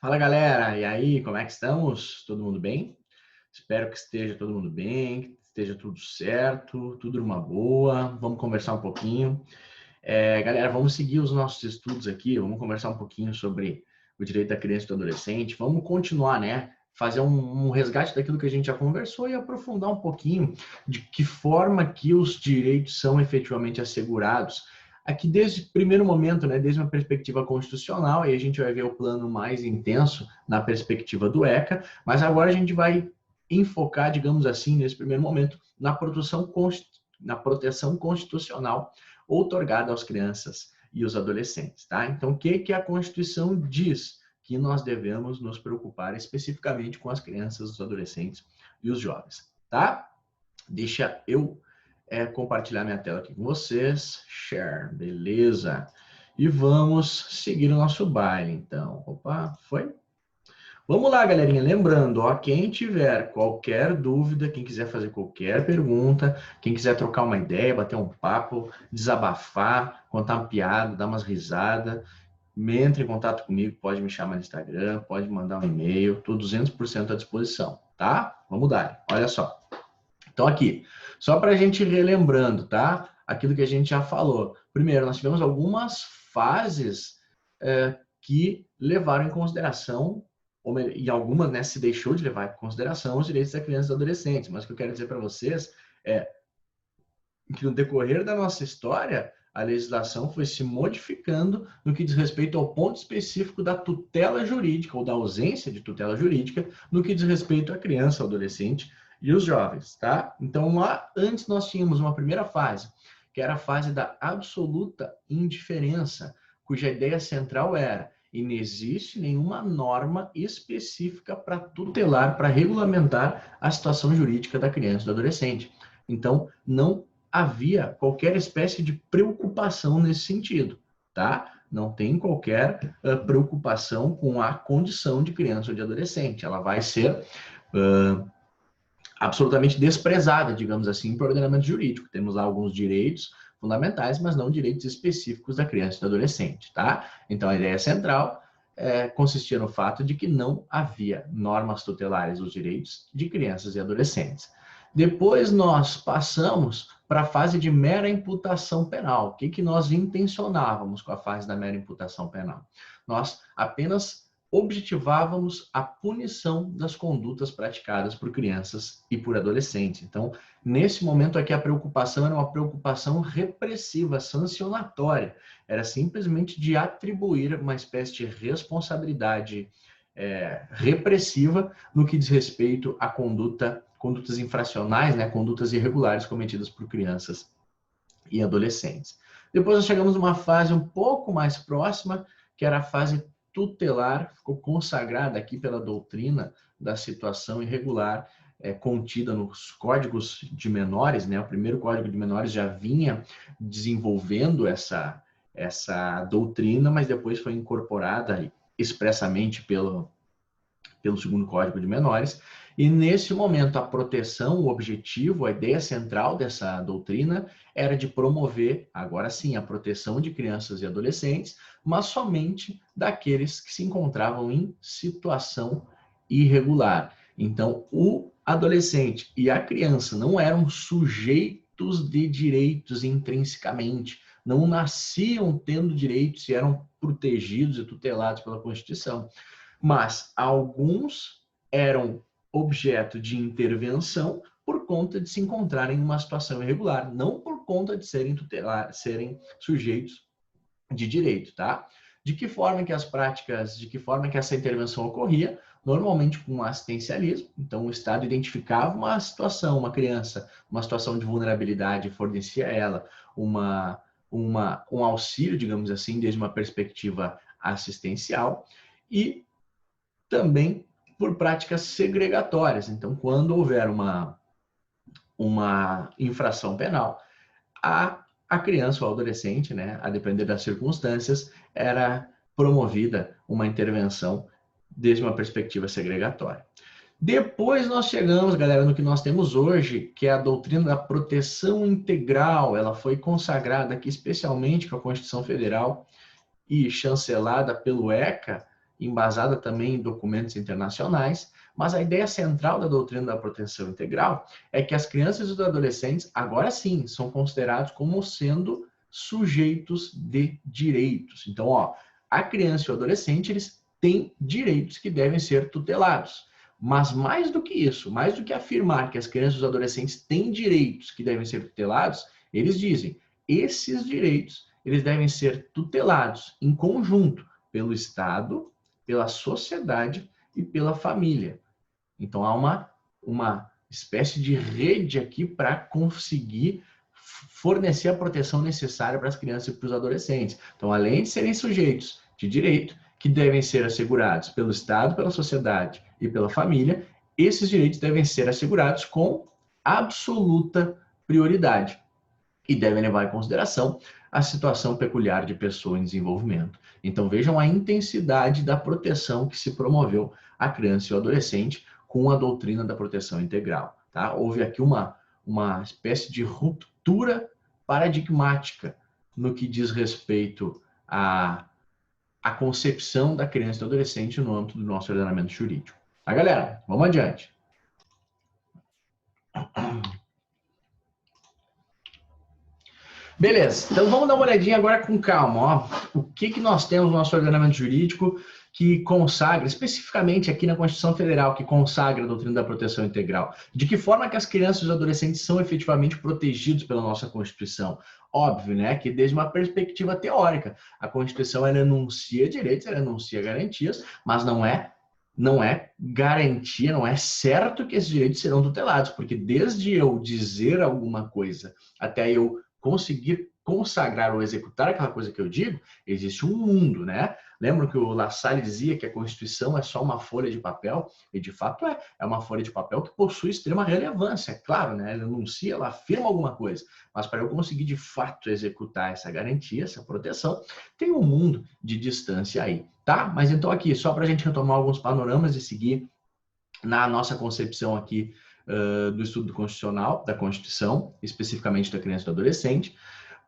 Fala galera, e aí, como é que estamos? Todo mundo bem? Espero que esteja todo mundo bem, que esteja tudo certo, tudo numa boa. Vamos conversar um pouquinho. Galera, vamos seguir os nossos estudos aqui, vamos conversar um pouquinho sobre o direito da criança e do adolescente. Vamos continuar, né? Fazer um resgate daquilo que a gente já conversou e aprofundar um pouquinho de que forma que os direitos são efetivamente assegurados. Aqui desde o primeiro momento, né, desde uma perspectiva constitucional, e a gente vai ver o plano mais intenso na perspectiva do ECA, mas agora a gente vai enfocar, digamos assim, nesse primeiro momento, na proteção constitucional outorgada aos crianças e os adolescentes, tá? Então, o que a Constituição diz? Que nós devemos nos preocupar especificamente com as crianças, os adolescentes e os jovens, tá? Deixa eu compartilhar minha tela aqui com vocês. Share, beleza. E vamos seguir o nosso baile, então. Opa, foi? Vamos lá, galerinha. Lembrando, ó, quem tiver qualquer dúvida, quem quiser fazer qualquer pergunta, quem quiser trocar uma ideia, bater um papo, desabafar, contar uma piada, dar umas risadas, entre em contato comigo, pode me chamar no Instagram, pode mandar um e-mail, estou 200% à disposição, tá? Vamos dar. Olha só. Então, aqui, só para a gente ir relembrando, tá? Aquilo que a gente já falou. Primeiro, nós tivemos algumas fases que levaram em consideração, e algumas, né, se deixou de levar em consideração os direitos da criança e do adolescente. Mas o que eu quero dizer para vocês é que no decorrer da nossa história, a legislação foi se modificando no que diz respeito ao ponto específico da tutela jurídica ou da ausência de tutela jurídica no que diz respeito à criança, ao adolescente e os jovens, tá? Então, lá antes nós tínhamos uma primeira fase, que era a fase da absoluta indiferença, cuja ideia central era: e não existe nenhuma norma específica para tutelar, para regulamentar a situação jurídica da criança e do adolescente. Então, não havia qualquer espécie de preocupação nesse sentido, tá? Não tem qualquer preocupação com a condição de criança ou de adolescente. Ela vai ser absolutamente desprezada, digamos assim, por ordenamento jurídico. Temos lá alguns direitos fundamentais, mas não direitos específicos da criança e do adolescente, tá? Então, a ideia central consistia no fato de que não havia normas tutelares dos direitos de crianças e adolescentes. Depois nós passamos para a fase de mera imputação penal. O que nós intencionávamos com a fase da mera imputação penal? Nós apenas objetivávamos a punição das condutas praticadas por crianças e por adolescentes. Então, nesse momento aqui, a preocupação era uma preocupação repressiva, sancionatória. Era simplesmente de atribuir uma espécie de responsabilidade repressiva no que diz respeito à condutas infracionais, né, condutas irregulares cometidas por crianças e adolescentes. Depois nós chegamos numa fase um pouco mais próxima, que era a fase tutelar, ficou consagrada aqui pela doutrina da situação irregular, contida nos códigos de menores, né? O primeiro código de menores já vinha desenvolvendo essa doutrina, mas depois foi incorporada expressamente pelo segundo código de menores. E nesse momento, a proteção, o objetivo, a ideia central dessa doutrina era de promover, agora sim, a proteção de crianças e adolescentes, mas somente daqueles que se encontravam em situação irregular. Então, o adolescente e a criança não eram sujeitos de direitos intrinsecamente, não nasciam tendo direitos e eram protegidos e tutelados pela Constituição. Mas alguns eram objeto de intervenção por conta de se encontrarem em uma situação irregular, não por conta de serem sujeitos de direito, tá? De que forma que essa intervenção ocorria? Normalmente com assistencialismo. Então, o Estado identificava uma situação, uma criança, uma situação de vulnerabilidade, fornecia a ela um auxílio, digamos assim, desde uma perspectiva assistencial, e também por práticas segregatórias. Então, quando houver uma infração penal, a criança ou adolescente, né, a depender das circunstâncias, era promovida uma intervenção desde uma perspectiva segregatória. Depois nós chegamos, galera, no que nós temos hoje, que é a doutrina da proteção integral. Ela foi consagrada aqui especialmente com a Constituição Federal e chancelada pelo ECA, embasada também em documentos internacionais, mas a ideia central da doutrina da proteção integral é que as crianças e os adolescentes, agora sim, são considerados como sendo sujeitos de direitos. Então, ó, a criança e o adolescente, eles têm direitos que devem ser tutelados. Mas mais do que isso, mais do que afirmar que as crianças e os adolescentes têm direitos que devem ser tutelados, eles dizem, esses direitos, eles devem ser tutelados em conjunto pelo Estado, pela sociedade e pela família. Então, há uma espécie de rede aqui para conseguir fornecer a proteção necessária para as crianças e para os adolescentes. Então, além de serem sujeitos de direito, que devem ser assegurados pelo Estado, pela sociedade e pela família, esses direitos devem ser assegurados com absoluta prioridade e devem levar em consideração a situação peculiar de pessoa em desenvolvimento. Então, vejam a intensidade da proteção que se promoveu à criança e ao adolescente com a doutrina da proteção integral. Tá? Houve aqui uma espécie de ruptura paradigmática no que diz respeito à concepção da criança e do adolescente no âmbito do nosso ordenamento jurídico. Tá, galera? Vamos adiante. Beleza, então vamos dar uma olhadinha agora com calma. Ó. O que nós temos no nosso ordenamento jurídico que consagra, especificamente aqui na Constituição Federal, que consagra a doutrina da proteção integral? De que forma que as crianças e os adolescentes são efetivamente protegidos pela nossa Constituição? Óbvio, né, que desde uma perspectiva teórica, a Constituição ela enuncia direitos, ela enuncia garantias, mas não é garantia, não é certo que esses direitos serão tutelados, porque desde eu dizer alguma coisa até eu conseguir consagrar ou executar aquela coisa que eu digo, existe um mundo, né? Lembram que o La Salle dizia que a Constituição é só uma folha de papel? E de fato é uma folha de papel que possui extrema relevância, é claro, né? Ela enuncia, ela afirma alguma coisa, mas para eu conseguir de fato executar essa garantia, essa proteção, tem um mundo de distância aí, tá? Mas então aqui, só para a gente retomar alguns panoramas e seguir na nossa concepção aqui do estudo constitucional, da Constituição, especificamente da criança e do adolescente,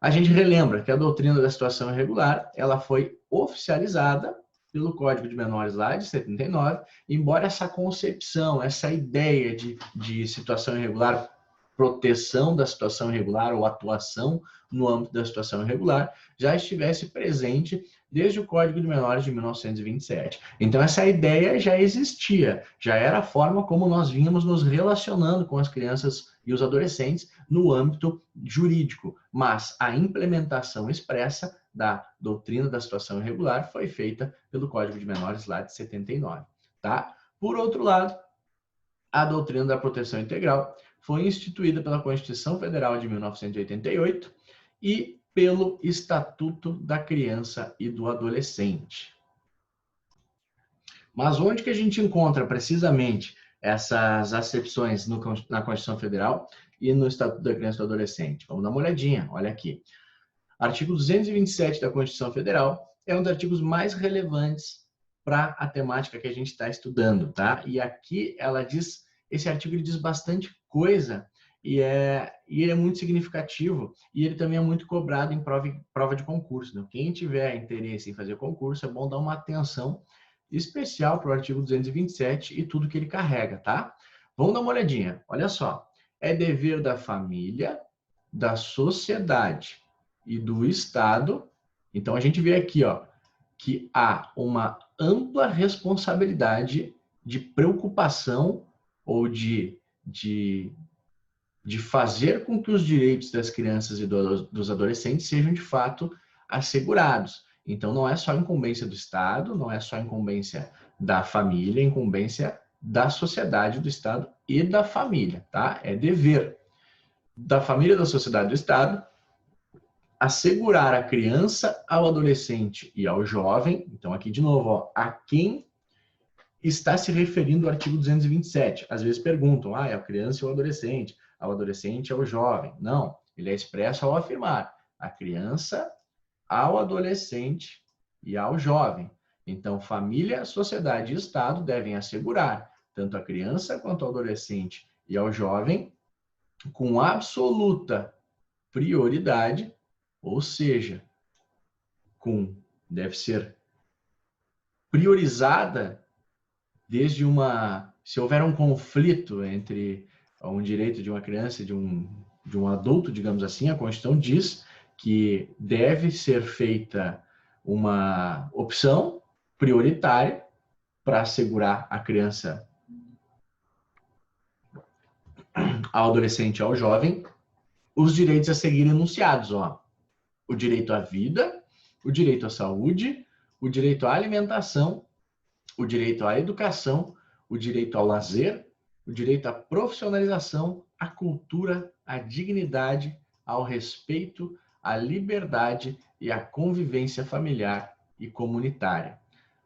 a gente relembra que a doutrina da situação irregular, ela foi oficializada pelo Código de Menores lá de 79, embora essa concepção, essa ideia de situação irregular, proteção da situação irregular ou atuação no âmbito da situação irregular, já estivesse presente desde o Código de Menores de 1927. Então, essa ideia já existia, já era a forma como nós vínhamos nos relacionando com as crianças e os adolescentes no âmbito jurídico, mas a implementação expressa da doutrina da situação irregular foi feita pelo Código de Menores lá de 79, tá? Por outro lado, a doutrina da proteção integral foi instituída pela Constituição Federal de 1988 e pelo Estatuto da Criança e do Adolescente. Mas onde que a gente encontra precisamente essas acepções na Constituição Federal e no Estatuto da Criança e do Adolescente? Vamos dar uma olhadinha, olha aqui. Artigo 227 da Constituição Federal é um dos artigos mais relevantes para a temática que a gente está estudando, tá? E aqui ela diz, esse artigo ele diz bastante coisa e ele é muito significativo e ele também é muito cobrado em prova de concurso. Né? Quem tiver interesse em fazer concurso, é bom dar uma atenção especial para o artigo 227 e tudo que ele carrega, tá? Vamos dar uma olhadinha. Olha só. É dever da família, da sociedade e do Estado. Então, a gente vê aqui, ó, que há uma ampla responsabilidade de preocupação ou de fazer com que os direitos das crianças e dos adolescentes sejam, de fato, assegurados. Então, não é só incumbência do Estado, não é só incumbência da família, é incumbência da sociedade, do Estado e da família, tá? É dever da família, da sociedade e do Estado assegurar a criança, ao adolescente e ao jovem. Então, aqui de novo, ó, a quem está se referindo o artigo 227. Às vezes perguntam, é a criança ou o adolescente? Ao adolescente é o jovem. Não, ele é expresso ao afirmar a criança, ao adolescente e ao jovem. Então, família, sociedade e Estado devem assegurar tanto a criança quanto ao adolescente e ao jovem com absoluta prioridade, ou seja, deve ser priorizada desde se houver um conflito entre um direito de uma criança e de um adulto, digamos assim, a Constituição diz que deve ser feita uma opção prioritária para assegurar à criança, ao adolescente e ao jovem, os direitos a seguirem enunciados, o direito à vida, o direito à saúde, o direito à alimentação, o direito à educação, o direito ao lazer, o direito à profissionalização, à cultura, à dignidade, ao respeito, à liberdade e à convivência familiar e comunitária,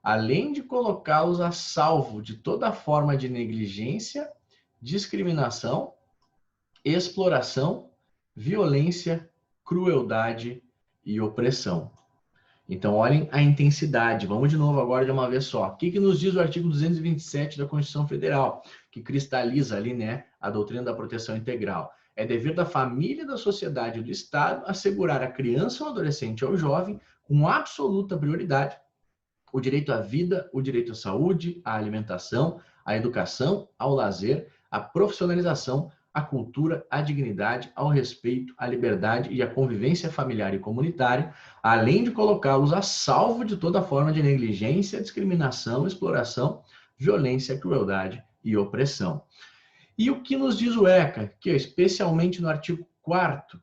além de colocá-los a salvo de toda forma de negligência, discriminação, exploração, violência, crueldade e opressão. Então, olhem a intensidade. Vamos de novo agora de uma vez só. O que nos diz o artigo 227 da Constituição Federal, que cristaliza ali, né, a doutrina da proteção integral? É dever da família, da sociedade e do Estado assegurar à criança, ao adolescente ou ao jovem, com absoluta prioridade, o direito à vida, o direito à saúde, à alimentação, à educação, ao lazer, à profissionalização, à cultura, à dignidade, ao respeito, à liberdade e à convivência familiar e comunitária, além de colocá-los a salvo de toda forma de negligência, discriminação, exploração, violência, crueldade e opressão. E o que nos diz o ECA, que especialmente no artigo 4º,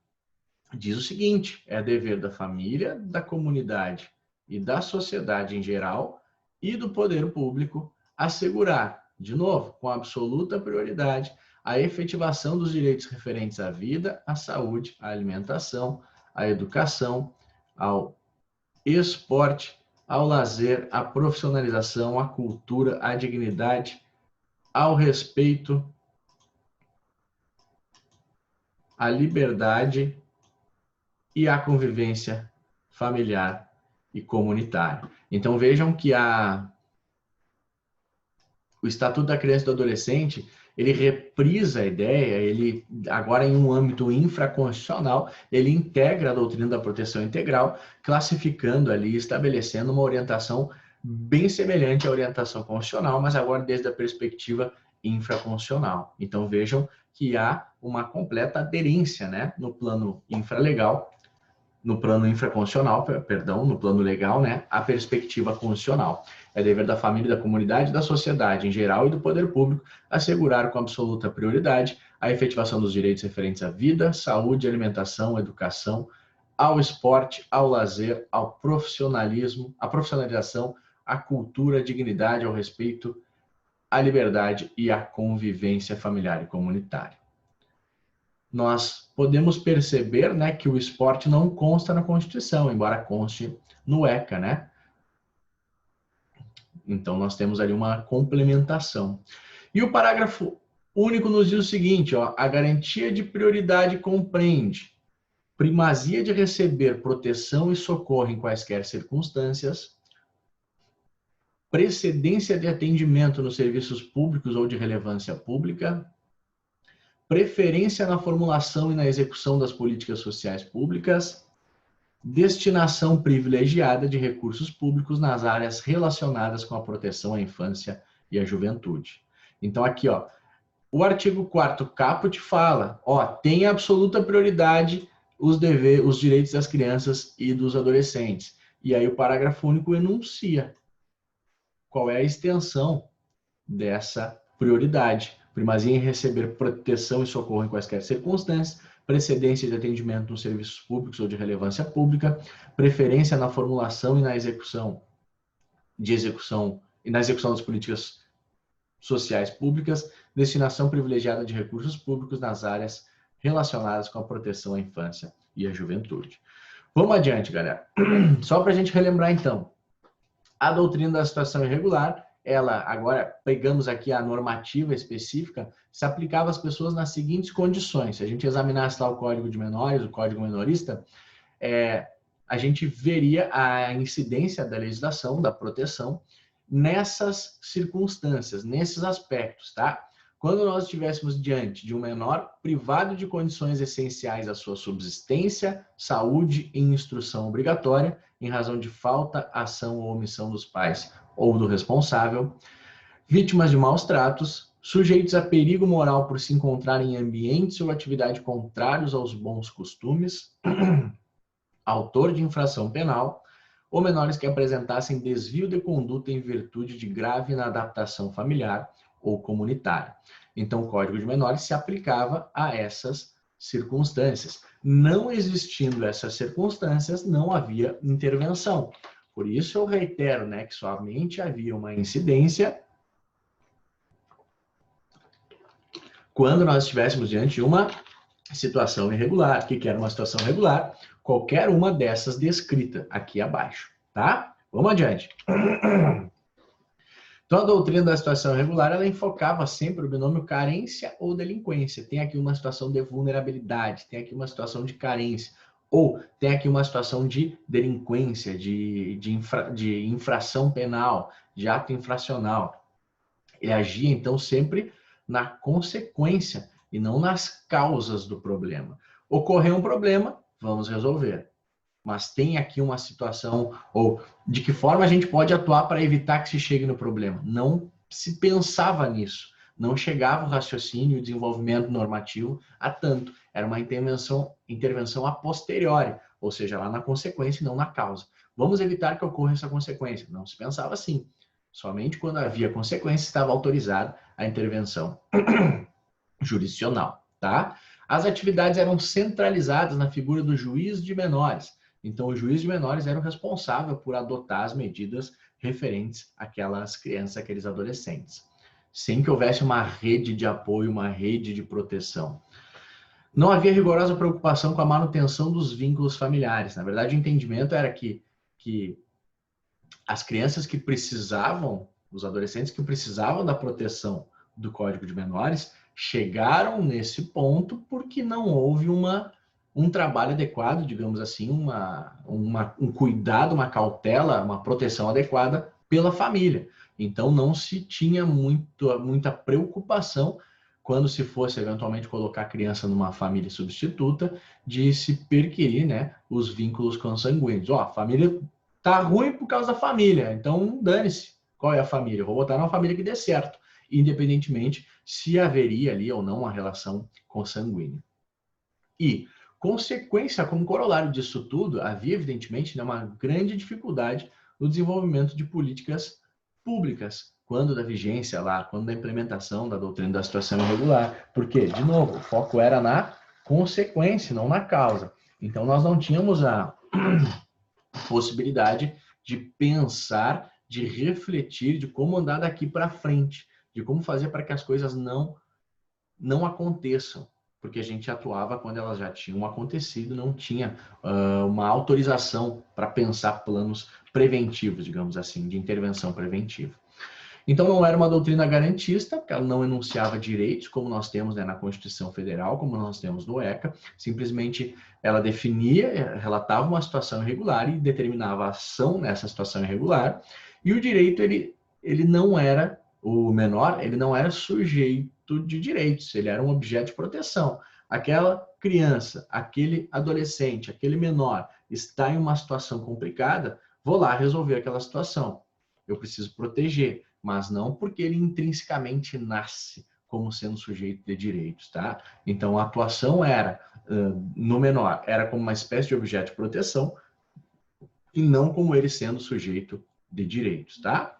diz o seguinte: é dever da família, da comunidade e da sociedade em geral e do poder público assegurar, de novo, com absoluta prioridade, a efetivação dos direitos referentes à vida, à saúde, à alimentação, à educação, ao esporte, ao lazer, à profissionalização, à cultura, à dignidade, ao respeito, à liberdade e à convivência familiar e comunitária. Então vejam que o Estatuto da Criança e do Adolescente, ele reprisa a ideia, ele agora em um âmbito infraconstitucional, ele integra a doutrina da proteção integral, classificando ali, estabelecendo uma orientação bem semelhante à orientação constitucional, mas agora desde a perspectiva infraconstitucional. Então vejam que há uma completa aderência, né, no plano infralegal, no plano infraconstitucional, perdão, no plano legal, né, a perspectiva constitucional. É dever da família, da comunidade e da sociedade em geral e do poder público assegurar com absoluta prioridade a efetivação dos direitos referentes à vida, saúde, alimentação, educação, ao esporte, ao lazer, ao profissionalismo, à profissionalização, à cultura, à dignidade, ao respeito, à liberdade e à convivência familiar e comunitária. Nós podemos perceber, né, que o esporte não consta na Constituição, embora conste no ECA, né? Então, nós temos ali uma complementação. E o parágrafo único nos diz o seguinte, a garantia de prioridade compreende primazia de receber proteção e socorro em quaisquer circunstâncias, precedência de atendimento nos serviços públicos ou de relevância pública, preferência na formulação e na execução das políticas sociais públicas, destinação privilegiada de recursos públicos nas áreas relacionadas com a proteção à infância e à juventude. Então aqui, o artigo 4º caput fala, tem absoluta prioridade os direitos das crianças e dos adolescentes. E aí o parágrafo único enuncia qual é a extensão dessa prioridade. Primazia em receber proteção e socorro em quaisquer circunstâncias, precedência de atendimento nos serviços públicos ou de relevância pública, preferência na formulação e na execução das políticas sociais públicas, destinação privilegiada de recursos públicos nas áreas relacionadas com a proteção à infância e à juventude. Vamos adiante, galera. Só para a gente relembrar, então. A doutrina da situação irregular, ela, agora pegamos aqui a normativa específica, se aplicava às pessoas nas seguintes condições. Se a gente examinasse lá o Código de Menores, o Código Menorista, a gente veria a incidência da legislação, da proteção, nessas circunstâncias, nesses aspectos, tá? quando nós estivéssemos diante de um menor privado de condições essenciais à sua subsistência, saúde e instrução obrigatória, em razão de falta, ação ou omissão dos pais ou do responsável, vítimas de maus tratos, sujeitos a perigo moral por se encontrarem em ambientes ou atividade contrários aos bons costumes, autor de infração penal, ou menores que apresentassem desvio de conduta em virtude de grave inadaptação familiar ou comunitária. Então, o Código de Menores se aplicava a essas circunstâncias. Não existindo essas circunstâncias, não havia intervenção. Por isso, eu reitero, né, que somente havia uma incidência quando nós estivéssemos diante de uma situação irregular. O que era uma situação irregular? Qualquer uma dessas descrita aqui abaixo, tá? Vamos adiante. Então, a doutrina da situação irregular, ela enfocava sempre o binômio carência ou delinquência. Tem aqui uma situação de vulnerabilidade, tem aqui uma situação de carência, ou tem aqui uma situação de delinquência, de infração penal, de ato infracional. Ele agia, então, sempre na consequência e não nas causas do problema. Ocorreu um problema, vamos resolver. Mas tem aqui uma situação, ou de que forma a gente pode atuar para evitar que se chegue no problema. Não se pensava nisso. Não chegava o raciocínio e o desenvolvimento normativo a tanto. Era uma intervenção a posteriori, ou seja, lá na consequência e não na causa. Vamos evitar que ocorra essa consequência. Não se pensava assim. Somente quando havia consequência estava autorizada a intervenção jurisdicional, tá? As atividades eram centralizadas na figura do juiz de menores. Então, o juiz de menores era o responsável por adotar as medidas referentes àquelas crianças, àqueles adolescentes, sem que houvesse uma rede de apoio, uma rede de proteção. Não havia rigorosa preocupação com a manutenção dos vínculos familiares. Na verdade, o entendimento era que as crianças que precisavam, os adolescentes que precisavam da proteção do Código de Menores, chegaram nesse ponto porque não houve um trabalho adequado, digamos assim, um cuidado, uma cautela, uma proteção adequada pela família. Então, não se tinha muita preocupação quando se fosse eventualmente colocar a criança numa família substituta, de se perquirir, né, os vínculos consanguíneos. Ó, a família tá ruim por causa da família, então dane-se. Qual é a família? Eu vou botar numa família que dê certo, independentemente se haveria ali ou não uma relação consanguínea. E, consequência, como corolário disso tudo, havia evidentemente, né, uma grande dificuldade no desenvolvimento de políticas públicas, quando da vigência lá, quando da implementação da doutrina da situação irregular. Porque, de novo, o foco era na consequência, não na causa. Então, nós não tínhamos a possibilidade de pensar, de refletir, de como andar daqui para frente, de como fazer para que as coisas não aconteçam, porque a gente atuava quando elas já tinham acontecido, não tinha uma autorização para pensar planos preventivos, digamos assim, de intervenção preventiva. Então, não era uma doutrina garantista, porque ela não enunciava direitos, como nós temos, né, na Constituição Federal, como nós temos no ECA. Simplesmente, ela definia, relatava uma situação irregular e determinava a ação nessa situação irregular. E o direito, ele não era, o menor, ele não era sujeito de direitos, ele era um objeto de proteção. Aquela criança, aquele adolescente, aquele menor está em uma situação complicada, vou lá resolver aquela situação. Eu preciso proteger, mas não porque ele intrinsecamente nasce como sendo sujeito de direitos, tá? Então, a atuação era, no menor, era como uma espécie de objeto de proteção e não como ele sendo sujeito de direitos, tá?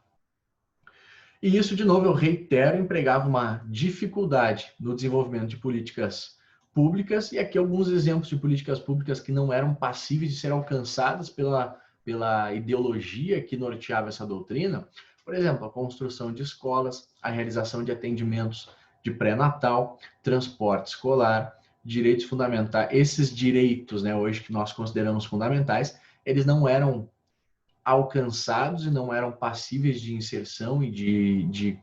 E isso, de novo, eu reitero, empregava uma dificuldade no desenvolvimento de políticas públicas, e aqui alguns exemplos de políticas públicas que não eram passíveis de ser alcançadas pela ideologia que norteava essa doutrina. Por exemplo, a construção de escolas, a realização de atendimentos de pré-natal, transporte escolar, direitos fundamentais. Esses direitos, né, hoje que nós consideramos fundamentais, eles não eram alcançados e não eram passíveis de inserção e de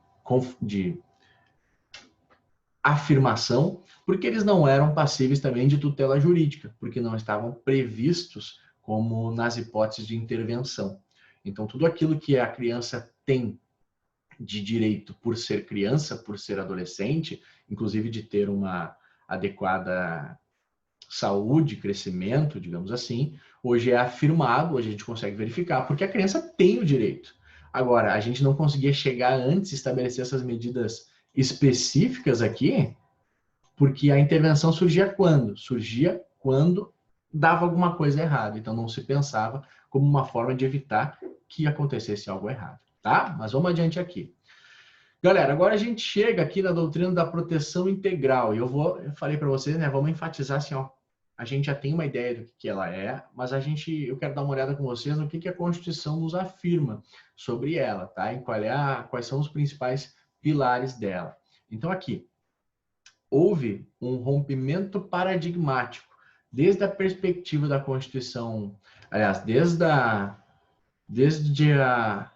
afirmação, porque eles não eram passíveis também de tutela jurídica, porque não estavam previstos como nas hipóteses de intervenção. Então, tudo aquilo que a criança tem de direito por ser criança, por ser adolescente, inclusive de ter uma adequada saúde, crescimento, digamos assim, hoje é afirmado, hoje a gente consegue verificar, porque a criança tem o direito. Agora, a gente não conseguia chegar antes, estabelecer essas medidas específicas aqui, porque a intervenção surgia quando? Surgia quando dava alguma coisa errada. Então, não se pensava como uma forma de evitar que acontecesse algo errado, tá? Mas vamos adiante aqui. Galera, agora a gente chega aqui na doutrina da proteção integral. E eu falei para vocês, né? Vamos enfatizar assim, ó. A gente já tem uma ideia do que ela é, mas eu quero dar uma olhada com vocês no que a Constituição nos afirma sobre ela, tá? E quais são os principais pilares dela. Então, aqui, houve um rompimento paradigmático desde a perspectiva da Constituição, aliás, desde a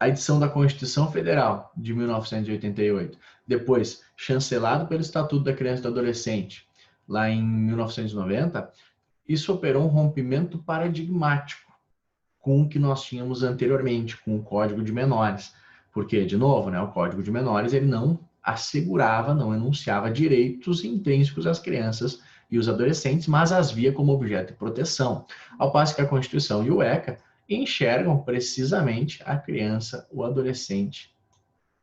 edição da Constituição Federal de 1988, depois chancelado pelo Estatuto da Criança e do Adolescente, lá em 1990, isso operou um rompimento paradigmático com o que nós tínhamos anteriormente, com o Código de Menores. Porque, de novo, né, o Código de Menores ele não assegurava, não enunciava direitos intrínsecos às crianças e os adolescentes, mas as via como objeto de proteção. Ao passo que a Constituição e o ECA enxergam precisamente a criança, o adolescente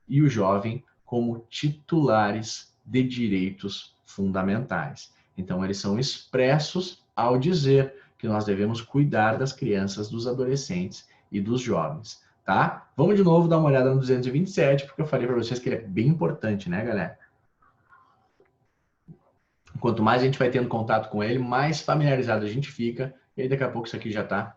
e o jovem como titulares de direitos fundamentais. Então, eles são expressos ao dizer que nós devemos cuidar das crianças, dos adolescentes e dos jovens, tá? Vamos de novo dar uma olhada no 227, porque eu falei para vocês que ele é bem importante, né, galera? Quanto mais a gente vai tendo contato com ele, mais familiarizado a gente fica, e aí daqui a pouco isso aqui já está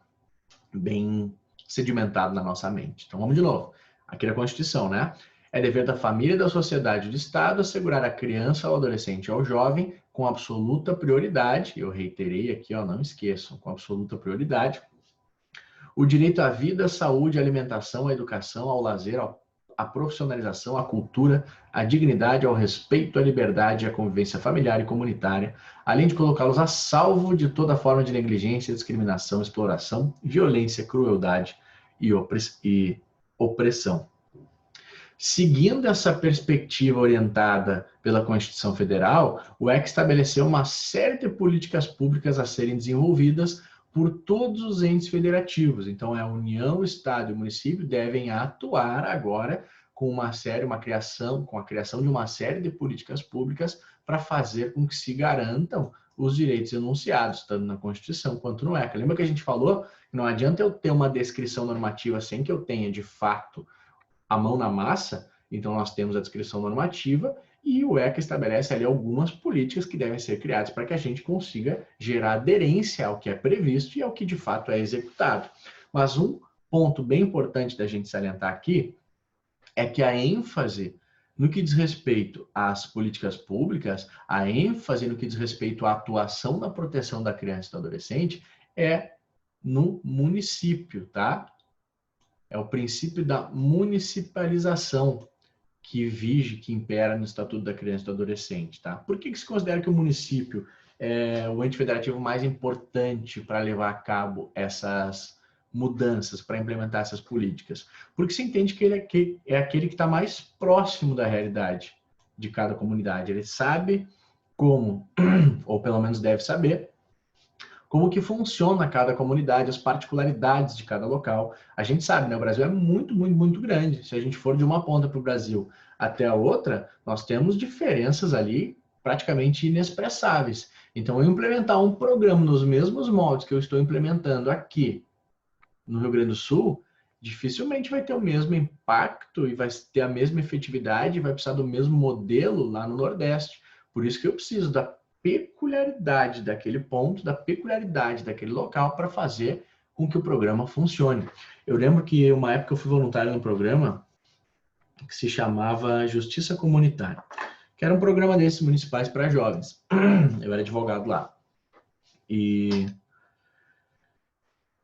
bem sedimentado na nossa mente. Então, vamos de novo. Aqui na Constituição, né? É dever da família, da sociedade e do Estado assegurar a criança, ao adolescente e ao jovem com absoluta prioridade, eu reiterei aqui, ó, não esqueçam, com absoluta prioridade, o direito à vida, à saúde, à alimentação, à educação, ao lazer, à profissionalização, à cultura, à dignidade, ao respeito, à liberdade, à convivência familiar e comunitária, além de colocá-los a salvo de toda forma de negligência, discriminação, exploração, violência, crueldade e opressão. Seguindo essa perspectiva orientada pela Constituição Federal, o ECA estabeleceu uma série de políticas públicas a serem desenvolvidas por todos os entes federativos. Então, a União, o Estado e o município devem atuar agora com a criação de uma série de políticas públicas para fazer com que se garantam os direitos enunciados, tanto na Constituição quanto no ECA. Lembra que a gente falou que não adianta eu ter uma descrição normativa sem que eu tenha, de fato, a mão na massa? Então, nós temos a descrição normativa e o ECA estabelece ali algumas políticas que devem ser criadas para que a gente consiga gerar aderência ao que é previsto e ao que de fato é executado. Mas um ponto bem importante da gente salientar aqui é que a ênfase no que diz respeito às políticas públicas, a ênfase no que diz respeito à atuação na proteção da criança e do adolescente é no município, tá? É o princípio da municipalização que vige, que impera no Estatuto da Criança e do Adolescente, tá? Por que se considera que o município é o ente federativo mais importante para levar a cabo essas mudanças, para implementar essas políticas? Porque se entende que ele é aquele que está mais próximo da realidade de cada comunidade. Ele sabe como, ou pelo menos deve saber, como que funciona cada comunidade, as particularidades de cada local. A gente sabe, né? O Brasil é muito, muito, muito grande. Se a gente for de uma ponta para o Brasil até a outra, nós temos diferenças ali praticamente inexpressáveis. Então, eu implementar um programa nos mesmos moldes que eu estou implementando aqui no Rio Grande do Sul, dificilmente vai ter o mesmo impacto e vai ter a mesma efetividade, vai precisar do mesmo modelo lá no Nordeste. Por isso que eu preciso da peculiaridade daquele ponto, da peculiaridade daquele local para fazer com que o programa funcione. Eu lembro que uma época eu fui voluntário num programa que se chamava Justiça Comunitária, que era um programa desses municipais para jovens. Eu era advogado lá. E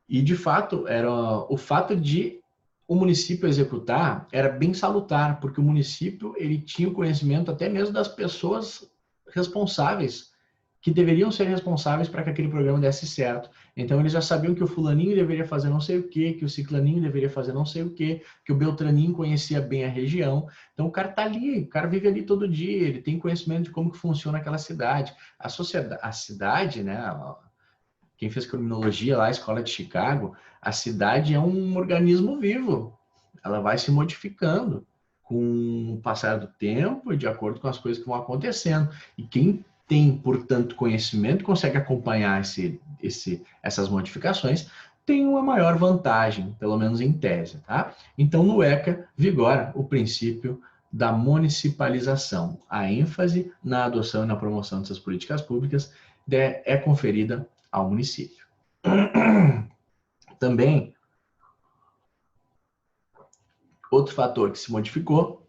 de fato, era o fato de o município executar era bem salutar, porque o município ele tinha o conhecimento até mesmo das pessoas responsáveis, que deveriam ser responsáveis para que aquele programa desse certo. Então, eles já sabiam que o fulaninho deveria fazer não sei o quê, que o ciclaninho deveria fazer não sei o quê, que o beltraninho conhecia bem a região. Então, o cara tá ali, o cara vive ali todo dia, ele tem conhecimento de como que funciona aquela cidade. A sociedade, a cidade, né? Quem fez criminologia lá, a Escola de Chicago, a cidade é um organismo vivo. Ela vai se modificando com o passar do tempo e de acordo com as coisas que vão acontecendo. E quem tem, portanto, conhecimento, consegue acompanhar essas modificações, tem uma maior vantagem, pelo menos em tese. Tá? Então, no ECA, vigora o princípio da municipalização. A ênfase na adoção e na promoção dessas políticas públicas é conferida ao município. Também, outro fator que se modificou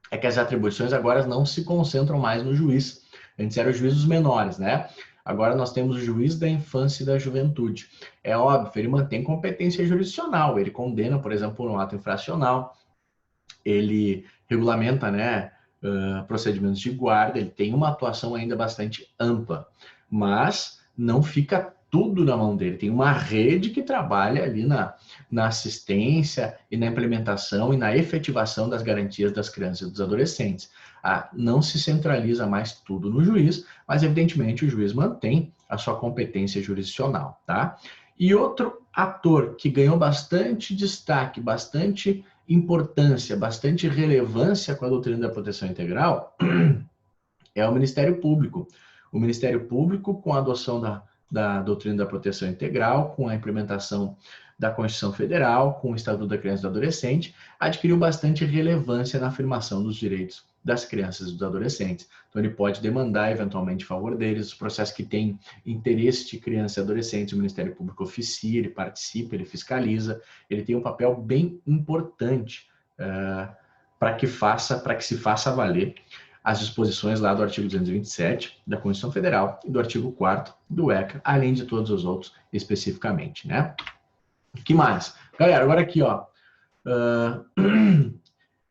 é que as atribuições agora não se concentram mais no juiz. Antes era o juiz dos menores, né? Agora nós temos o juiz da infância e da juventude. É óbvio, ele mantém competência jurisdicional, ele condena, por exemplo, um ato infracional, ele regulamenta, né, procedimentos de guarda, ele tem uma atuação ainda bastante ampla, mas não fica tudo na mão dele. Tem uma rede que trabalha ali na assistência e na implementação e na efetivação das garantias das crianças e dos adolescentes. Não se centraliza mais tudo no juiz, mas evidentemente o juiz mantém a sua competência jurisdicional, tá? E outro ator que ganhou bastante destaque, bastante importância, bastante relevância com a doutrina da proteção integral é o Ministério Público. O Ministério Público, com a adoção da doutrina da proteção integral, com a implementação da Constituição Federal, com o Estatuto da Criança e do Adolescente, adquiriu bastante relevância na afirmação dos direitos das crianças e dos adolescentes. Então, ele pode demandar, eventualmente, em favor deles, os processos que têm interesse de criança e adolescente, o Ministério Público oficia, ele participa, ele fiscaliza, ele tem um papel bem importante para que se faça valer as disposições lá do artigo 227 da Constituição Federal e do artigo 4º do ECA, além de todos os outros especificamente, né? O que mais? Galera, agora aqui, ó,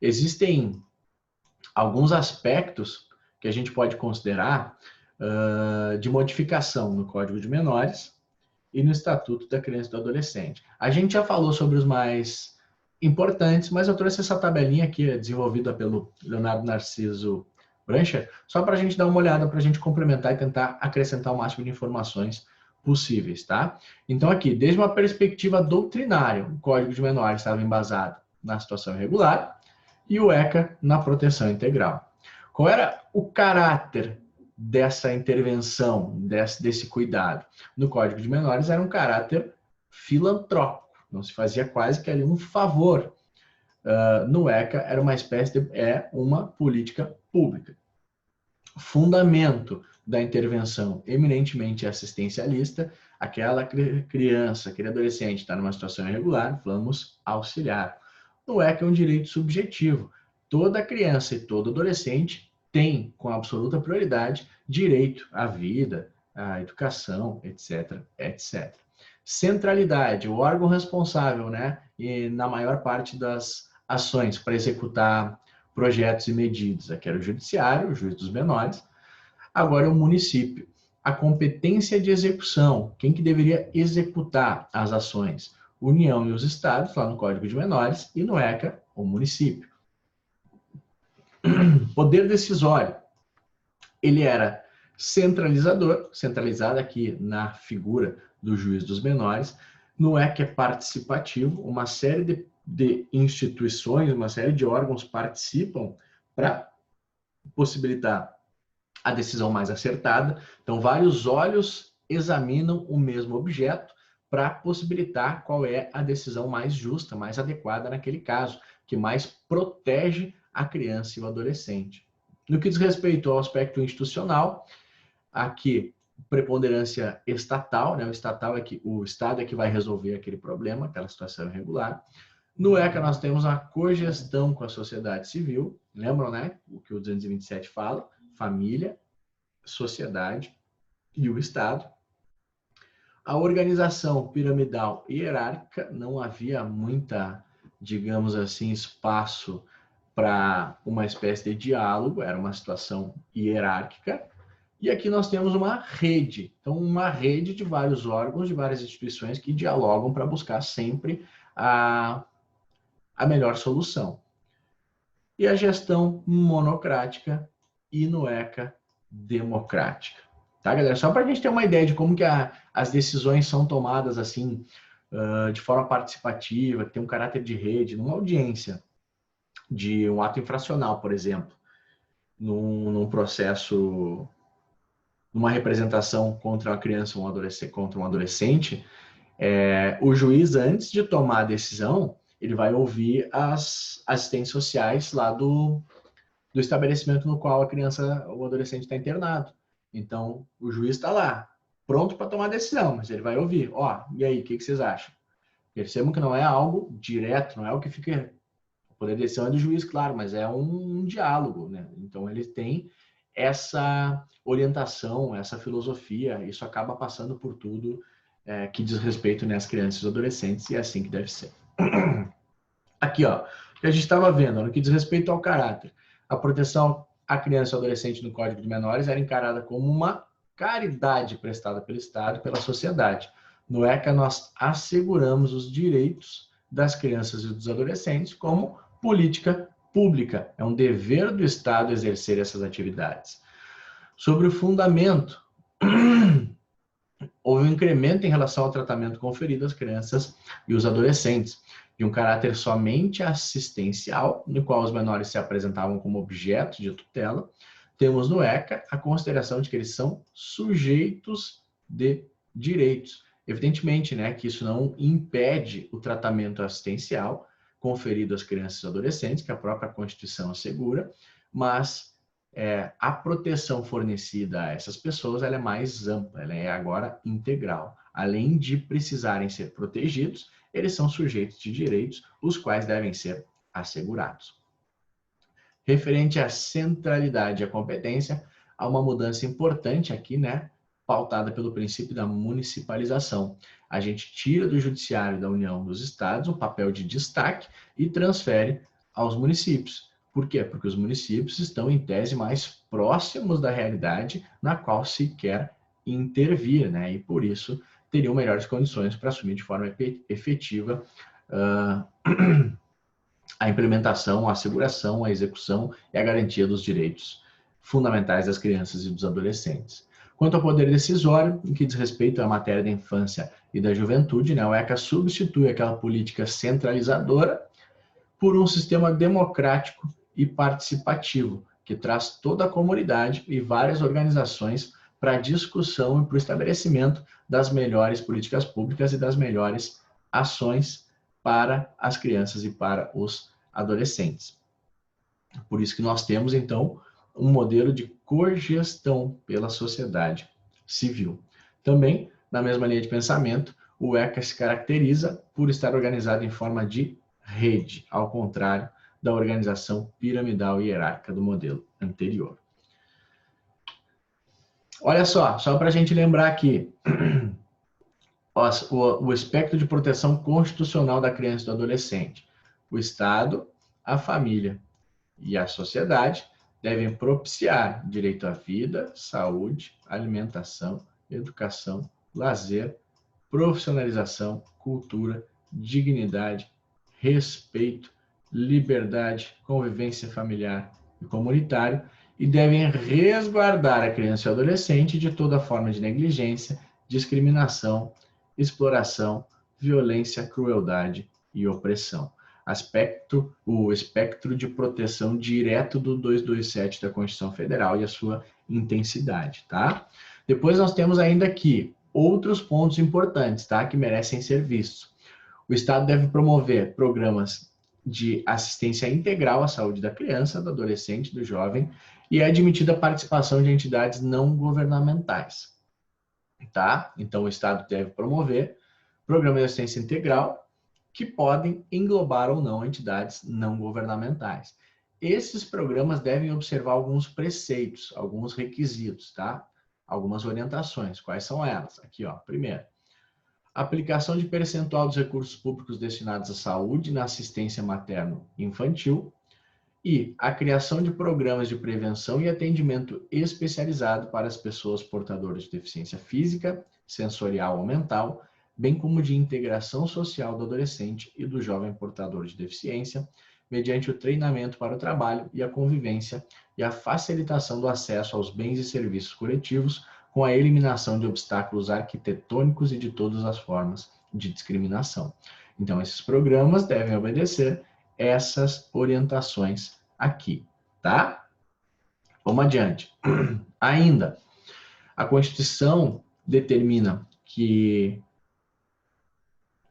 existem alguns aspectos que a gente pode considerar de modificação no Código de Menores e no Estatuto da Criança e do Adolescente. A gente já falou sobre os mais importantes, mas eu trouxe essa tabelinha aqui, desenvolvida pelo Leonardo Narciso Brancher, só para a gente dar uma olhada, para a gente complementar e tentar acrescentar o máximo de informações possíveis, tá? Então aqui, desde uma perspectiva doutrinária, o Código de Menores estava embasado na situação irregular e o ECA na proteção integral. Qual era o caráter dessa intervenção, desse cuidado? No Código de Menores era um caráter filantrópico, não se fazia quase que ali um favor. No ECA era uma espécie de uma política pública. Fundamento da intervenção eminentemente assistencialista, aquela criança, aquele adolescente está numa situação irregular, vamos auxiliar. No ECA é um direito subjetivo. Toda criança e todo adolescente tem, com absoluta prioridade, direito à vida, à educação, etc, etc. Centralidade, o órgão responsável, né, e na maior parte das ações para executar projetos e medidas. Aqui era o judiciário, o juiz dos menores. Agora é o município. A competência de execução, quem que deveria executar as ações? União e os estados, lá no Código de Menores, e no ECA, o município. Poder decisório. Ele era centralizador, centralizado aqui na figura do juiz dos menores. No ECA é participativo, uma série de instituições, uma série de órgãos participam para possibilitar a decisão mais acertada. Então, vários olhos examinam o mesmo objeto para possibilitar qual é a decisão mais justa, mais adequada naquele caso, que mais protege a criança e o adolescente. No que diz respeito ao aspecto institucional, aqui, preponderância estatal, né? O Estado é que vai resolver aquele problema, aquela situação irregular. No ECA, nós temos a cogestão com a sociedade civil. Lembram, né? O que o 227 fala? Família, sociedade e o Estado. A organização piramidal e hierárquica, não havia muita, digamos assim, espaço para uma espécie de diálogo, era uma situação hierárquica. E aqui nós temos uma rede. Então, uma rede de vários órgãos, de várias instituições que dialogam para buscar sempre a melhor solução. E a gestão monocrática e no ECA democrática. Tá, galera? Só para a gente ter uma ideia de como que as decisões são tomadas assim, de forma participativa, que tem um caráter de rede, numa audiência de um ato infracional, por exemplo, num processo, numa representação contra uma criança ou contra um adolescente, o juiz, antes de tomar a decisão, ele vai ouvir as assistentes sociais lá do estabelecimento no qual a criança ou adolescente está internado. Então, o juiz está lá, pronto para tomar a decisão, mas ele vai ouvir. E aí, o que vocês acham? Percebam que não é algo direto, não é o que fica... O poder de decisão é do juiz, claro, mas é um diálogo, né? Então, ele tem essa orientação, essa filosofia, isso acaba passando por tudo que diz respeito, né, às crianças e adolescentes, e é assim que deve ser. Aqui, ó, o que a gente estava vendo, no que diz respeito ao caráter. A proteção à criança e adolescente no Código de Menores era encarada como uma caridade prestada pelo Estado e pela sociedade. No ECA, nós asseguramos os direitos das crianças e dos adolescentes como política pública. É um dever do Estado exercer essas atividades. Sobre o fundamento, houve um incremento em relação ao tratamento conferido às crianças e os adolescentes, de um caráter somente assistencial, no qual os menores se apresentavam como objeto de tutela. Temos no ECA a consideração de que eles são sujeitos de direitos. Evidentemente, né, que isso não impede o tratamento assistencial conferido às crianças e adolescentes, que a própria Constituição assegura, mas a proteção fornecida a essas pessoas ela é mais ampla, ela é agora integral. Além de precisarem ser protegidos, eles são sujeitos de direitos, os quais devem ser assegurados. Referente à centralidade e à competência, há uma mudança importante aqui, né, pautada pelo princípio da municipalização. A gente tira do Judiciário da União dos Estados um papel de destaque e transfere aos municípios. Por quê? Porque os municípios estão, em tese, mais próximos da realidade na qual se quer intervir, né? E, por isso, teriam melhores condições para assumir de forma efetiva a implementação, a asseguração, a execução e a garantia dos direitos fundamentais das crianças e dos adolescentes. Quanto ao poder decisório, em que diz respeito à matéria da infância e da juventude, né, o ECA substitui aquela política centralizadora por um sistema democrático e participativo, que traz toda a comunidade e várias organizações para a discussão e para o estabelecimento das melhores políticas públicas e das melhores ações para as crianças e para os adolescentes. Por isso que nós temos, então, um modelo de cogestão pela sociedade civil. Também, na mesma linha de pensamento, o ECA se caracteriza por estar organizado em forma de rede, ao contrário da organização piramidal e hierárquica do modelo anterior. Olha só para a gente lembrar aqui, o espectro de proteção constitucional da criança e do adolescente. O Estado, a família e a sociedade devem propiciar direito à vida, saúde, alimentação, educação, lazer, profissionalização, cultura, dignidade, respeito, liberdade, convivência familiar e comunitário, e devem resguardar a criança e o adolescente de toda forma de negligência, discriminação, exploração, violência, crueldade e opressão. O espectro de proteção direto do 227 da Constituição Federal e a sua intensidade, tá? Depois nós temos ainda aqui outros pontos importantes, tá? Que merecem ser vistos. O Estado deve promover programas de assistência integral à saúde da criança, do adolescente, do jovem, e é admitida a participação de entidades não governamentais, tá? Então, o Estado deve promover programas de assistência integral que podem englobar ou não entidades não governamentais. Esses programas devem observar alguns preceitos, alguns requisitos, tá? Algumas orientações. Quais são elas? Aqui, ó. Primeiro, aplicação de percentual dos recursos públicos destinados à saúde e na assistência materno-infantil E a criação de programas de prevenção e atendimento especializado para as pessoas portadoras de deficiência física, sensorial ou mental, bem como de integração social do adolescente e do jovem portador de deficiência, mediante o treinamento para o trabalho e a convivência e a facilitação do acesso aos bens e serviços coletivos, com a eliminação de obstáculos arquitetônicos e de todas as formas de discriminação. Então, esses programas devem obedecer essas orientações aqui, tá? Vamos adiante. Ainda, a Constituição determina que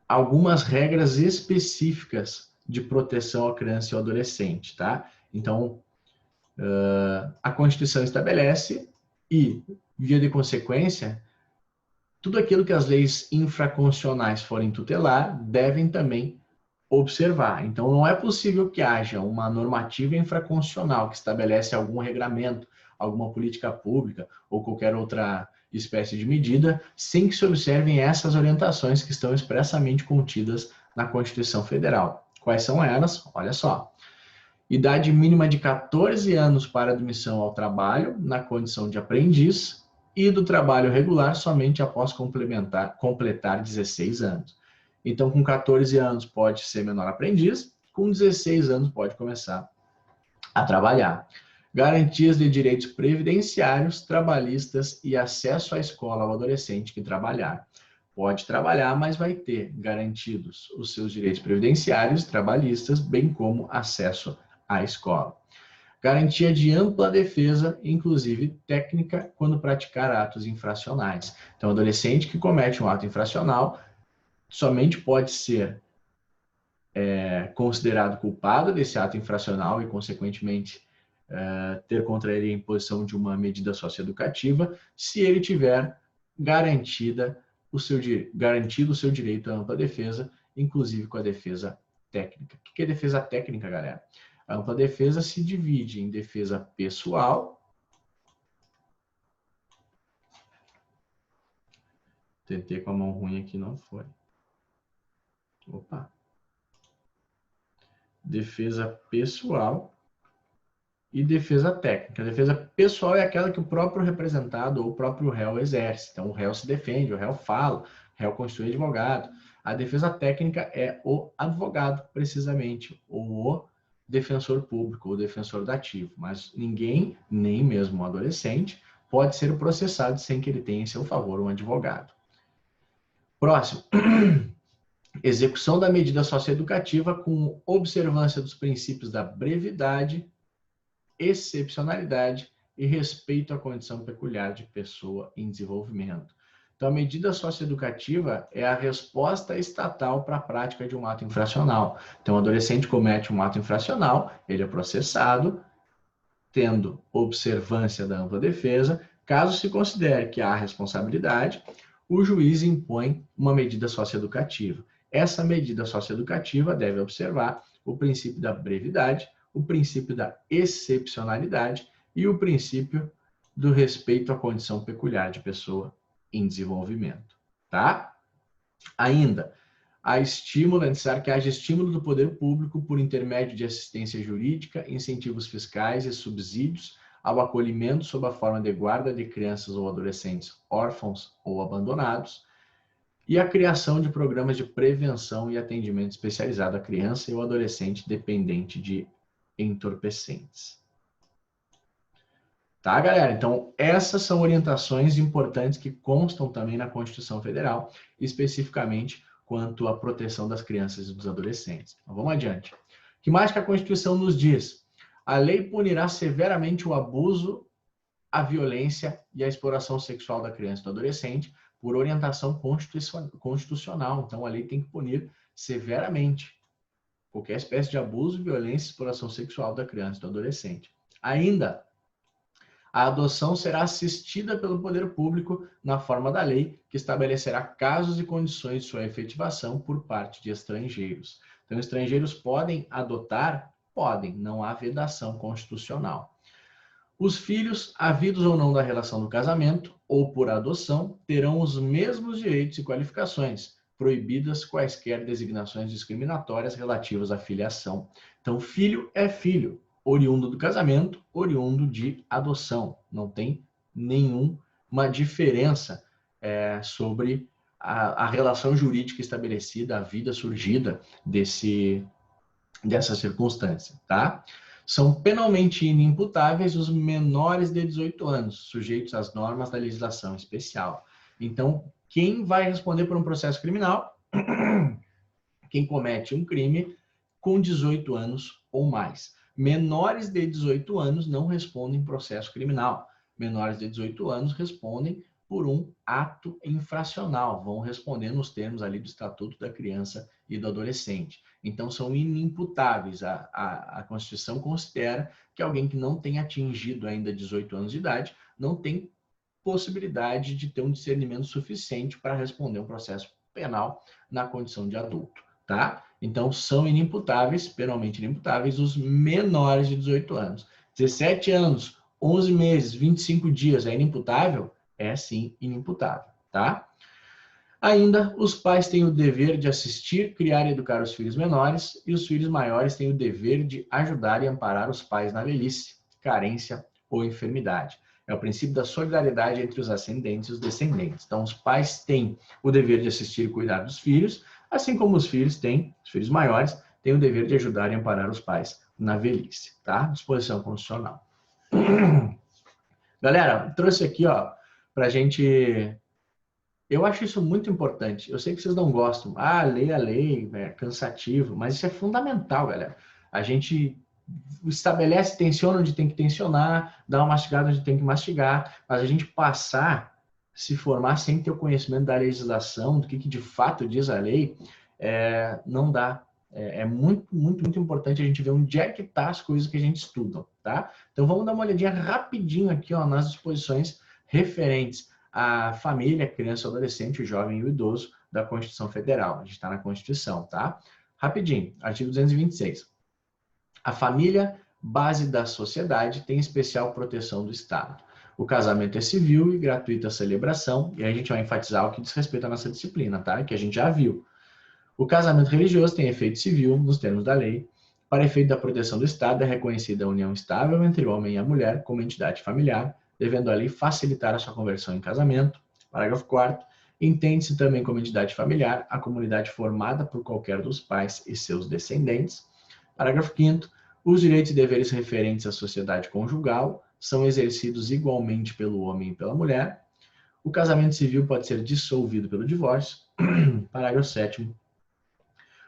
algumas regras específicas de proteção à criança e ao adolescente, tá? Então, a Constituição estabelece e, via de consequência, tudo aquilo que as leis infraconstitucionais forem tutelar devem também observar. Então, não é possível que haja uma normativa infraconstitucional que estabelece algum regramento, alguma política pública ou qualquer outra espécie de medida, sem que se observem essas orientações que estão expressamente contidas na Constituição Federal. Quais são elas? Olha só. Idade mínima de 14 anos para admissão ao trabalho, na condição de aprendiz, e do trabalho regular somente após completar 16 anos. Então, com 14 anos pode ser menor aprendiz, com 16 anos pode começar a trabalhar. Garantias de direitos previdenciários, trabalhistas e acesso à escola ao adolescente que trabalhar. Pode trabalhar, mas vai ter garantidos os seus direitos previdenciários, trabalhistas, bem como acesso à escola. Garantia de ampla defesa, inclusive técnica, quando praticar atos infracionais. Então, o adolescente que comete um ato infracional somente pode ser considerado culpado desse ato infracional e, consequentemente, ter contra ele a imposição de uma medida socioeducativa se ele tiver garantido o seu direito à ampla defesa, inclusive com a defesa técnica. O que é defesa técnica, galera? A ampla defesa se divide em defesa pessoal. Tentei com a mão ruim aqui, não foi. Opa. Defesa pessoal e defesa técnica. A defesa pessoal é aquela que o próprio representado ou o próprio réu exerce. Então, o réu se defende, o réu fala, o réu constitui advogado. A defesa técnica é o advogado, precisamente, ou o defensor público, ou defensor dativo. Mas ninguém, nem mesmo um adolescente, pode ser processado sem que ele tenha em seu favor um advogado. Próximo. Execução da medida socioeducativa com observância dos princípios da brevidade, excepcionalidade e respeito à condição peculiar de pessoa em desenvolvimento. Então, a medida socioeducativa é a resposta estatal para a prática de um ato infracional. Então, o adolescente comete um ato infracional, ele é processado, tendo observância da ampla defesa. Caso se considere que há responsabilidade, o juiz impõe uma medida socioeducativa. Essa medida socioeducativa deve observar o princípio da brevidade, o princípio da excepcionalidade e o princípio do respeito à condição peculiar de pessoa em desenvolvimento, tá? Ainda, é necessário que haja estímulo do poder público por intermédio de assistência jurídica, incentivos fiscais e subsídios ao acolhimento sob a forma de guarda de crianças ou adolescentes órfãos ou abandonados, e a criação de programas de prevenção e atendimento especializado à criança e ao adolescente dependente de entorpecentes. Tá, galera? Então, essas são orientações importantes que constam também na Constituição Federal, especificamente quanto à proteção das crianças e dos adolescentes. Então, vamos adiante. O que mais que a Constituição nos diz? A lei punirá severamente o abuso, a violência e a exploração sexual da criança e do adolescente por orientação constitucional. Então, a lei tem que punir severamente qualquer espécie de abuso, violência e exploração sexual da criança e do adolescente. Ainda, a adoção será assistida pelo poder público na forma da lei, que estabelecerá casos e condições de sua efetivação por parte de estrangeiros. Então, estrangeiros podem adotar? Podem, não há vedação constitucional. Os filhos, havidos ou não da relação do casamento ou por adoção, terão os mesmos direitos e qualificações, proibidas quaisquer designações discriminatórias relativas à filiação. Então, filho é filho. oriundo do casamento, oriundo de adoção. Não tem nenhuma diferença sobre a relação jurídica estabelecida, a vida surgida dessa circunstância, tá? São penalmente inimputáveis os menores de 18 anos, sujeitos às normas da legislação especial. Então, quem vai responder por um processo criminal? Quem comete um crime com 18 anos ou mais. Menores de 18 anos não respondem processo criminal. Menores de 18 anos respondem por um ato infracional, vão responder nos termos ali do Estatuto da Criança e do Adolescente. Então, são inimputáveis. A Constituição considera que alguém que não tem atingido ainda 18 anos de idade não tem possibilidade de ter um discernimento suficiente para responder um processo penal na condição de adulto, tá? Então, são inimputáveis, penalmente inimputáveis, os menores de 18 anos. 17 anos, 11 meses, 25 dias é inimputável? É sim inimputável, tá? Ainda, os pais têm o dever de assistir, criar e educar os filhos menores, e os filhos maiores têm o dever de ajudar e amparar os pais na velhice, carência ou enfermidade. É o princípio da solidariedade entre os ascendentes e os descendentes. Então, os pais têm o dever de assistir e cuidar dos filhos, assim como os filhos maiores, têm o dever de ajudar e amparar os pais na velhice, tá? Disposição constitucional. Galera, trouxe aqui, ó, pra gente... Eu acho isso muito importante. Eu sei que vocês não gostam. Ah, lei a lei, é cansativo, mas isso é fundamental, galera. A gente estabelece, tensiona onde tem que tensionar, dá uma mastigada onde tem que mastigar, mas a gente passar, se formar sem ter o conhecimento da legislação, do que de fato diz a lei, não dá. É muito, muito, muito importante a gente ver onde é que tá as coisas que a gente estuda, tá? Então vamos dar uma olhadinha rapidinho aqui, ó, nas disposições referentes à família, criança, adolescente, o jovem e o idoso da Constituição Federal. A gente está na Constituição, tá? Rapidinho, artigo 226. A família, base da sociedade, tem especial proteção do Estado. O casamento é civil e gratuita a celebração, e aí a gente vai enfatizar o que diz respeito à nossa disciplina, tá? Que a gente já viu. O casamento religioso tem efeito civil, nos termos da lei. Para efeito da proteção do Estado, é reconhecida a união estável entre o homem e a mulher como entidade familiar, devendo a lei facilitar a sua conversão em casamento. Parágrafo 4º. Entende-se também como entidade familiar a comunidade formada por qualquer dos pais e seus descendentes. Parágrafo 5º. Os direitos e deveres referentes à sociedade conjugal são exercidos igualmente pelo homem e pela mulher. O casamento civil pode ser dissolvido pelo divórcio. Parágrafo 7º.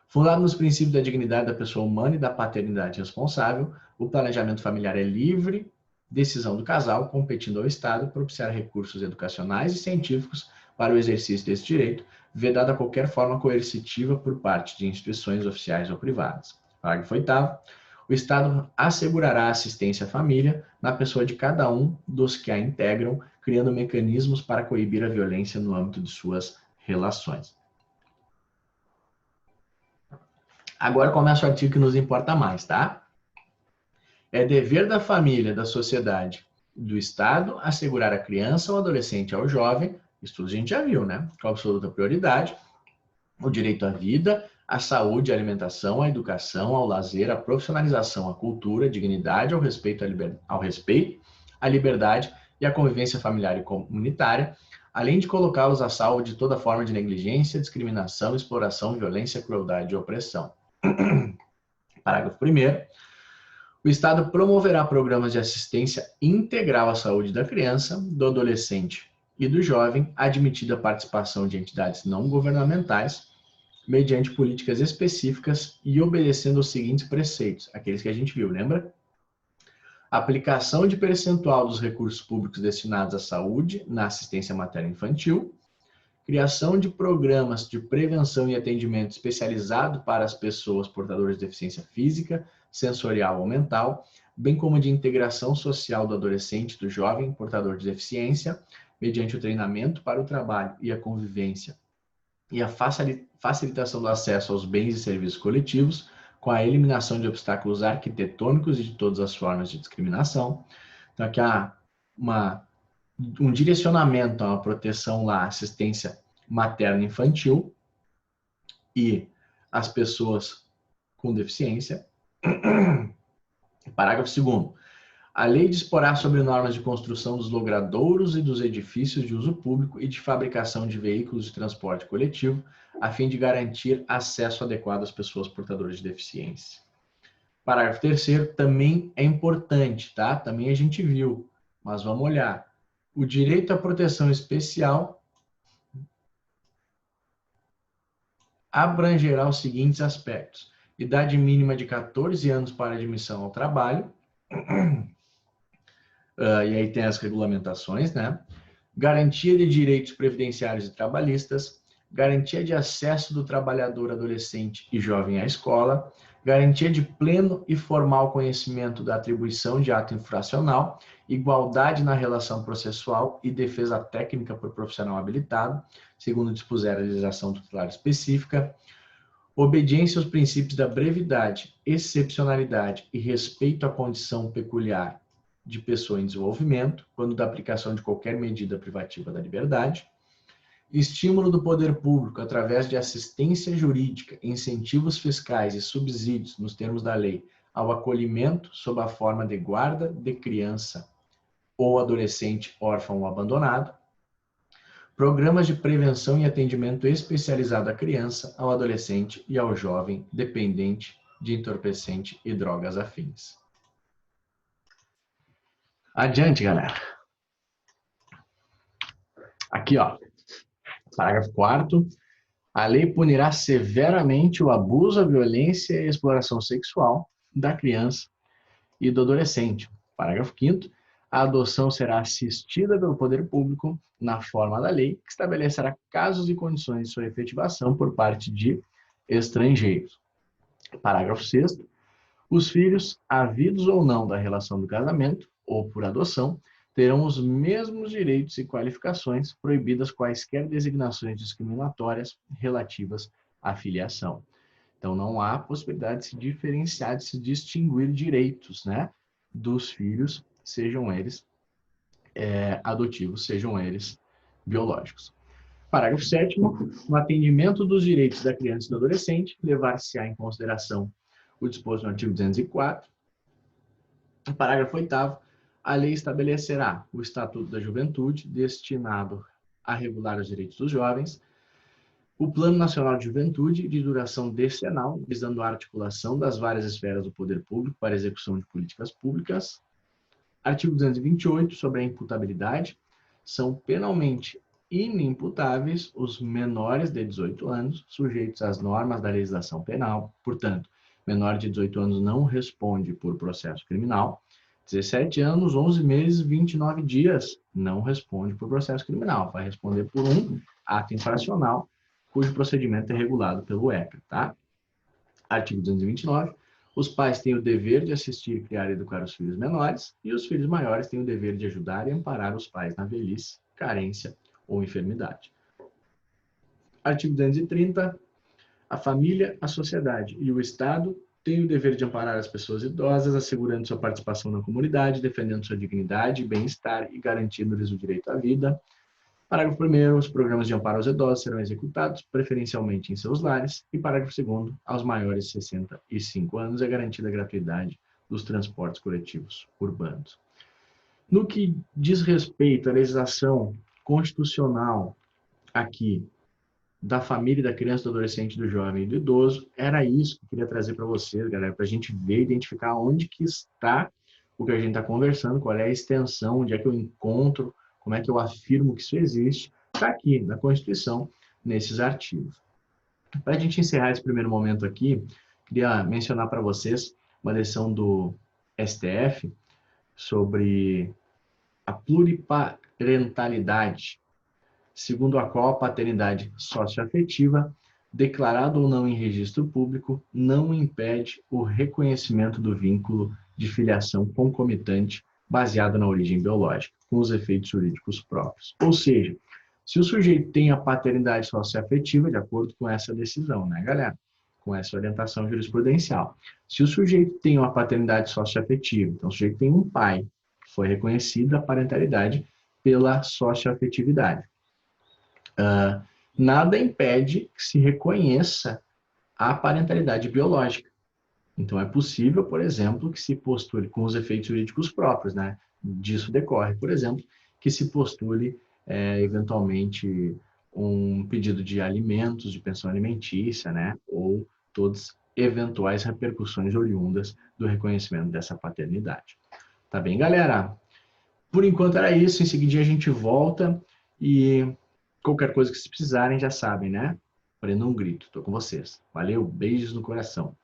Fundado nos princípios da dignidade da pessoa humana e da paternidade responsável, o planejamento familiar é livre decisão do casal, competindo ao Estado propiciar recursos educacionais e científicos para o exercício desse direito, vedada qualquer forma coercitiva por parte de instituições oficiais ou privadas. Parágrafo 8º. O Estado assegurará assistência à família na pessoa de cada um dos que a integram, criando mecanismos para coibir a violência no âmbito de suas relações. Agora começa o artigo que nos importa mais, tá? É dever da família, da sociedade, do Estado assegurar à criança, ao adolescente, ao jovem, isso tudo a gente já viu, né? Com absoluta prioridade, o direito à vida, à saúde, à alimentação, à educação, ao lazer, à profissionalização, à cultura, à dignidade, ao respeito, à liberdade e à convivência familiar e comunitária, além de colocá-los a salvo de toda forma de negligência, discriminação, exploração, violência, crueldade e opressão. Parágrafo 1º. O Estado promoverá programas de assistência integral à saúde da criança, do adolescente e do jovem, admitida a participação de entidades não governamentais, mediante políticas específicas e obedecendo aos seguintes preceitos, aqueles que a gente viu, lembra? Aplicação de percentual dos recursos públicos destinados à saúde na assistência materna infantil, criação de programas de prevenção e atendimento especializado para as pessoas portadoras de deficiência física, sensorial ou mental, bem como de integração social do adolescente e do jovem portador de deficiência, mediante o treinamento para o trabalho e a convivência, e a facilitação do acesso aos bens e serviços coletivos, com a eliminação de obstáculos arquitetônicos e de todas as formas de discriminação. Então, aqui há um direcionamento a uma proteção lá, assistência materna infantil e as pessoas com deficiência. Parágrafo 2º. A lei disporá sobre normas de construção dos logradouros e dos edifícios de uso público e de fabricação de veículos de transporte coletivo, a fim de garantir acesso adequado às pessoas portadoras de deficiência. Parágrafo 3º também é importante, tá? Também a gente viu, mas vamos olhar. O direito à proteção especial abrangerá os seguintes aspectos: idade mínima de 14 anos para admissão ao trabalho, e aí tem as regulamentações, né? Garantia de direitos previdenciários e trabalhistas, garantia de acesso do trabalhador adolescente e jovem à escola, garantia de pleno e formal conhecimento da atribuição de ato infracional, igualdade na relação processual e defesa técnica por profissional habilitado, segundo dispuser a legislação tutelar específica, obediência aos princípios da brevidade, excepcionalidade e respeito à condição peculiar de pessoa em desenvolvimento, quando da aplicação de qualquer medida privativa da liberdade, estímulo do poder público através de assistência jurídica, incentivos fiscais e subsídios, nos termos da lei, ao acolhimento sob a forma de guarda de criança ou adolescente órfão ou abandonado, programas de prevenção e atendimento especializado à criança, ao adolescente e ao jovem dependente de entorpecente e drogas afins. Adiante, galera. Aqui, ó. Parágrafo 4º. A lei punirá severamente o abuso, a violência e a exploração sexual da criança e do adolescente. Parágrafo 5º. A adoção será assistida pelo poder público na forma da lei, que estabelecerá casos e condições de sua efetivação por parte de estrangeiros. Parágrafo 6º. Os filhos, havidos ou não da relação do casamento, ou por adoção, terão os mesmos direitos e qualificações, proibidas quaisquer designações discriminatórias relativas à filiação. Então, não há possibilidade de se diferenciar, de se distinguir direitos, né, dos filhos, sejam eles adotivos, sejam eles biológicos. Parágrafo 7º. No atendimento dos direitos da criança e do adolescente, levar-se-á em consideração o disposto no artigo 204. Parágrafo 8º. A lei estabelecerá o Estatuto da Juventude, destinado a regular os direitos dos jovens, o Plano Nacional de Juventude, de duração decenal, visando a articulação das várias esferas do poder público para a execução de políticas públicas. Artigo 228, sobre a imputabilidade. São penalmente inimputáveis os menores de 18 anos, sujeitos às normas da legislação penal. Portanto, menor de 18 anos não responde por processo criminal. 17 anos, 11 meses, 29 dias, não responde por processo criminal. Vai responder por um ato infracional, cujo procedimento é regulado pelo ECA, tá? Artigo 229. Os pais têm o dever de assistir, criar e educar os filhos menores, e os filhos maiores têm o dever de ajudar e amparar os pais na velhice, carência ou enfermidade. Artigo 230. A família, a sociedade e o Estado têm o dever de amparar as pessoas idosas, assegurando sua participação na comunidade, defendendo sua dignidade e bem-estar e garantindo-lhes o direito à vida. Parágrafo 1º. Os programas de amparo aos idosos serão executados, preferencialmente em seus lares. E parágrafo 2º. Aos maiores de 65 anos é garantida a gratuidade dos transportes coletivos urbanos. No que diz respeito à legislação constitucional aqui da família, da criança, do adolescente, do jovem e do idoso, era isso que eu queria trazer para vocês, galera, para a gente ver, identificar onde que está o que a gente está conversando, qual é a extensão, onde é que eu encontro, como é que eu afirmo que isso existe, está aqui na Constituição, nesses artigos. Para a gente encerrar esse primeiro momento aqui, queria mencionar para vocês uma decisão do STF sobre a pluriparentalidade, segundo a qual a paternidade socioafetiva, declarada ou não em registro público, não impede o reconhecimento do vínculo de filiação concomitante baseado na origem biológica, com os efeitos jurídicos próprios. Ou seja, se o sujeito tem a paternidade socioafetiva, de acordo com essa decisão, né, galera? Com essa orientação jurisprudencial. Se o sujeito tem uma paternidade socioafetiva, então o sujeito tem um pai, foi reconhecida a parentalidade pela socioafetividade. Nada impede que se reconheça a parentalidade biológica. Então, é possível, por exemplo, que se postule com os efeitos jurídicos próprios, né? Disso decorre, por exemplo, que se postule, eventualmente, um pedido de alimentos, de pensão alimentícia, né? Ou todas eventuais repercussões oriundas do reconhecimento dessa paternidade. Tá bem, galera? Por enquanto era isso, em seguida a gente volta e qualquer coisa que vocês precisarem já sabem, né? Prenda um grito, tô com vocês. Valeu, beijos no coração.